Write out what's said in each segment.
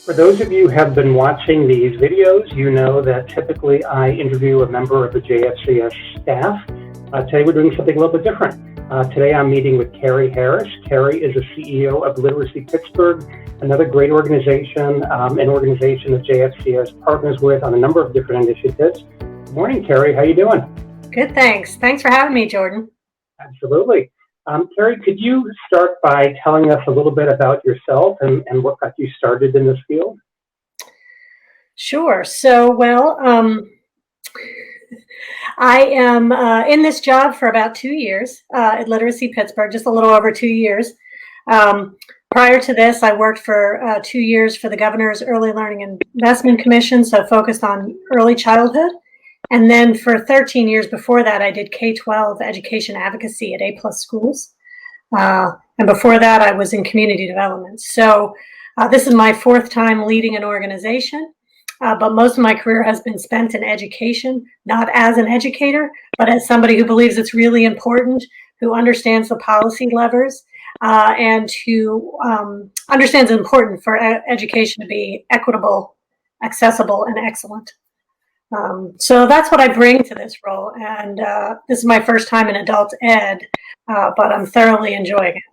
For those of you who have been watching these videos, you know that typically I interview a member of the JFCS staff. Today we're doing something a little bit different. Today I'm meeting with Carey Harris. Carey is the CEO of Literacy Pittsburgh, another great organization, an organization that JFCS partners with on a number of different initiatives. Good morning, Carey. How you doing? Good, thanks. Thanks for having me, Jordan. Absolutely. Carey, could you start by telling us a little bit about yourself and what got you started in this field? Sure. So, I am in this job for about 2 years at Literacy Pittsburgh, just a little over 2 years. Prior to this, I worked for 2 years for the Governor's Early Learning Investment Commission, so focused on early childhood. And then for 13 years before that, I did K-12 education advocacy at A+ schools. And before that, I was in community development. So this is my fourth time leading an organization, but most of my career has been spent in education, not as an educator, but as somebody who believes it's really important, who understands the policy levers, and who understands it's important for education to be equitable, accessible, and excellent. So that's what I bring to this role, and this is my first time in adult ed, but I'm thoroughly enjoying it.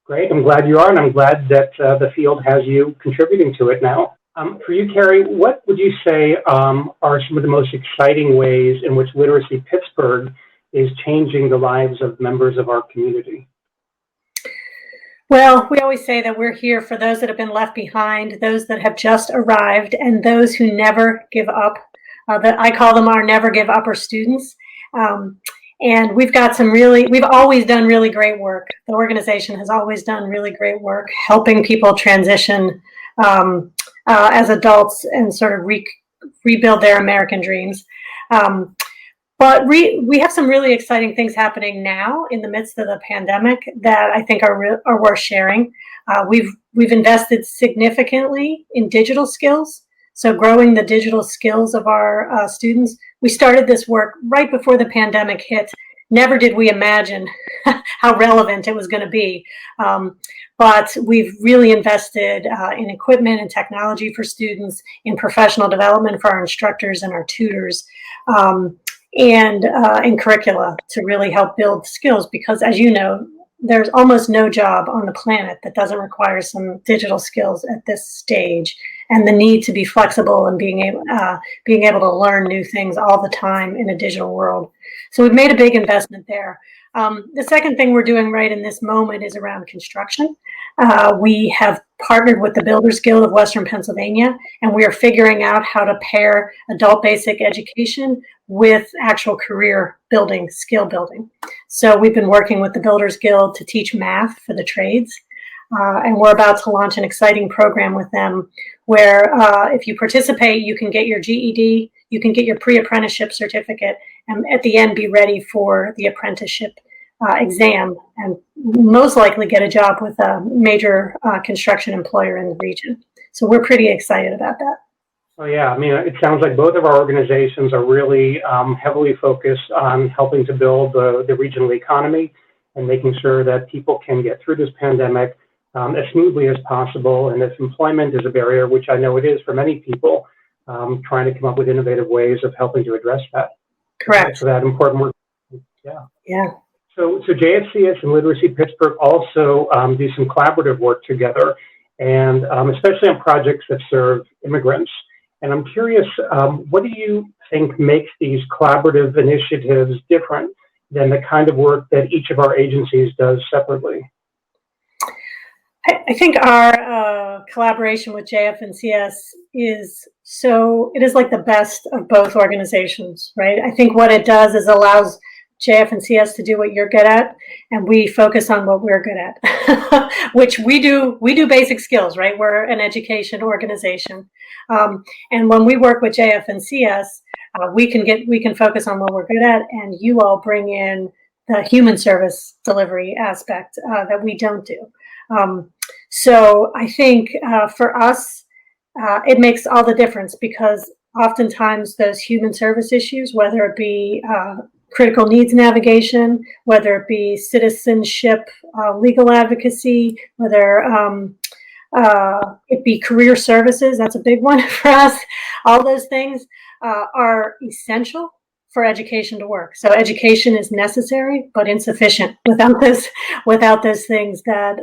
Great, I'm glad you are, and I'm glad that the field has you contributing to it now. For you, Carey, what would you say are some of the most exciting ways in which Literacy Pittsburgh is changing the lives of members of our community? Well, we always say that we're here for those that have been left behind, those that have just arrived, and those who never give up. That I call them our never give upper students. And we've always done really great work. The organization has always done really great work helping people transition as adults and sort of rebuild their American dreams. But we have some really exciting things happening now in the midst of the pandemic that I think are worth sharing. We've invested significantly in digital skills. So growing the digital skills of our students. We started this work right before the pandemic hit. Never did we imagine how relevant it was going to be. But we've really invested in equipment and technology for students, in professional development for our instructors and our tutors, and in curricula to really help build skills. Because as you know, there's almost no job on the planet that doesn't require some digital skills at this stage, and the need to be flexible and being able to learn new things all the time in a digital world. So we've made a big investment there. The second thing we're doing right in this moment is around construction. We have partnered with the Builders Guild of Western Pennsylvania, and we are figuring out how to pair adult basic education with actual career building, skill building. So we've been working with the Builders Guild to teach math for the trades. And we're about to launch an exciting program with them where if you participate, you can get your GED, you can get your pre-apprenticeship certificate, and at the end be ready for the apprenticeship exam and most likely get a job with a major construction employer in the region. So we're pretty excited about that. Oh yeah, I mean, it sounds like both of our organizations are really heavily focused on helping to build the regional economy and making sure that people can get through this pandemic as smoothly as possible. And if employment is a barrier, which I know it is for many people, trying to come up with innovative ways of helping to address that. Correct. So that important work. Yeah. Yeah. So JFCS and Literacy Pittsburgh also do some collaborative work together, and especially on projects that serve immigrants. And I'm curious, what do you think makes these collaborative initiatives different than the kind of work that each of our agencies does separately? I think our collaboration with JFCS is like the best of both organizations, right? I think what it does is allows JFCS to do what you're good at, and we focus on what we're good at, which we do basic skills, right? We're an education organization. And when we work with JFCS, we can focus on what we're good at, and you all bring in the human service delivery aspect that we don't do. So I think for us, it makes all the difference, because oftentimes those human service issues, whether it be critical needs navigation, whether it be citizenship, legal advocacy, whether it be career services. That's a big one for us. All those things are essential for education to work. So education is necessary, but insufficient without those things that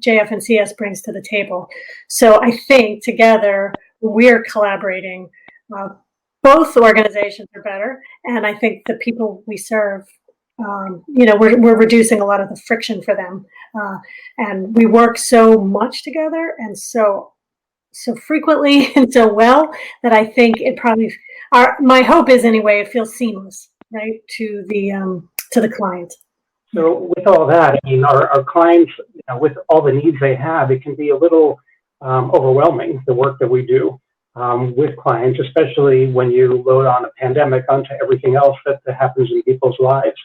JF and CS brings to the table. So I think together we're collaborating. Both organizations are better, and I think the people we serve, we're reducing a lot of the friction for them, and we work so much together and so frequently and so well that I think it probably. My hope is anyway, it feels seamless, right, to the client. So with all that, I mean, our clients, with all the needs they have, it can be a little overwhelming, the work that we do with clients, especially when you load on a pandemic onto everything else that happens in people's lives.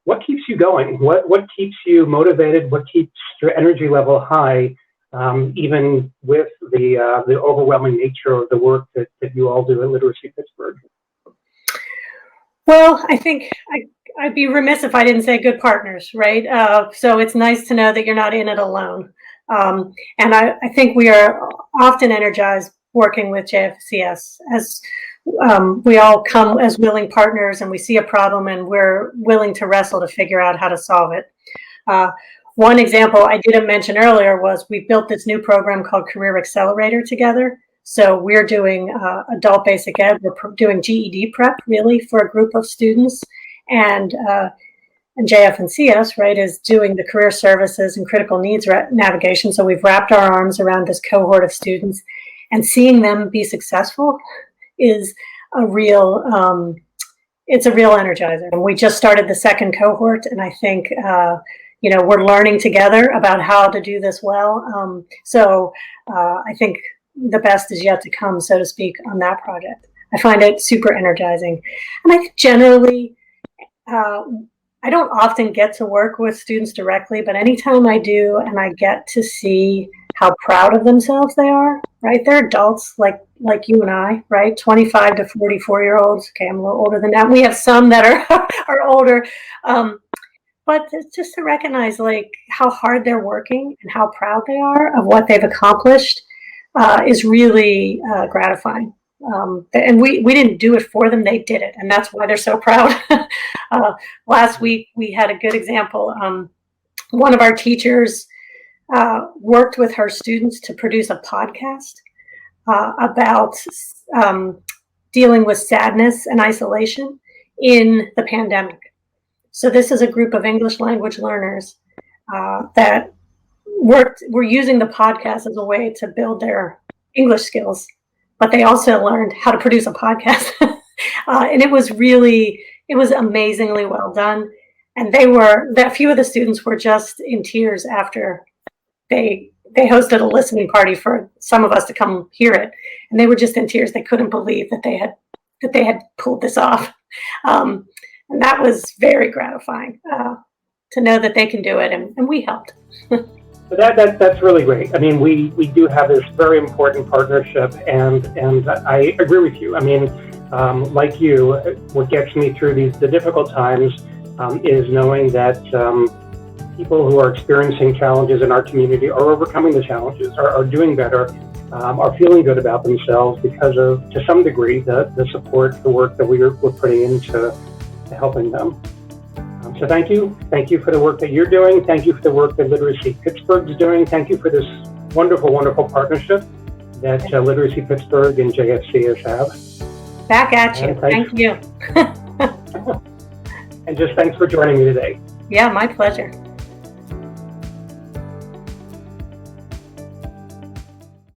What keeps you going? What keeps you motivated? What keeps your energy level high? Even with the overwhelming nature of the work that you all do at Literacy Pittsburgh? Well, I think I'd be remiss if I didn't say good partners, right? So it's nice to know that you're not in it alone. And I think we are often energized working with JFCS as we all come as willing partners, and we see a problem and we're willing to wrestle to figure out how to solve it. One example I didn't mention earlier was we built this new program called Career Accelerator together. So we're doing adult basic ed. We're doing GED prep really for a group of students, and JF and CS, right, is doing the career services and critical needs navigation. So we've wrapped our arms around this cohort of students, and seeing them be successful is a real energizer. And we just started the second cohort, and I think we're learning together about how to do this well. So I think the best is yet to come, so to speak, on that project. I find it super energizing. And I think generally, I don't often get to work with students directly, but anytime I do and I get to see how proud of themselves they are, right? They're adults like you and I, right? 25 to 44-year-olds. Okay, I'm a little older than that. We have some that are older. But just to recognize like how hard they're working and how proud they are of what they've accomplished is really gratifying. And we didn't do it for them, they did it. And that's why they're so proud. Last week, we had a good example. One of our teachers worked with her students to produce a podcast about dealing with sadness and isolation in the pandemic. So this is a group of English language learners that were using the podcast as a way to build their English skills, but they also learned how to produce a podcast. And it was amazingly well done. And a few of the students were just in tears after they hosted a listening party for some of us to come hear it. And they were just in tears. They couldn't believe that they had pulled this off. And that was very gratifying to know that they can do it, and we helped. So that's really great. I mean, we do have this very important partnership, and I agree with you. I mean, like you, what gets me through the difficult times is knowing that people who are experiencing challenges in our community are overcoming the challenges, are doing better, are feeling good about themselves because of, to some degree, the support, the work that we're putting into helping them. So thank you. Thank you for the work that you're doing. Thank you for the work that Literacy Pittsburgh is doing. Thank you for this wonderful, wonderful partnership that Literacy Pittsburgh and JFCS have. Back at you. Thank you. And just thanks for joining me today. Yeah, my pleasure.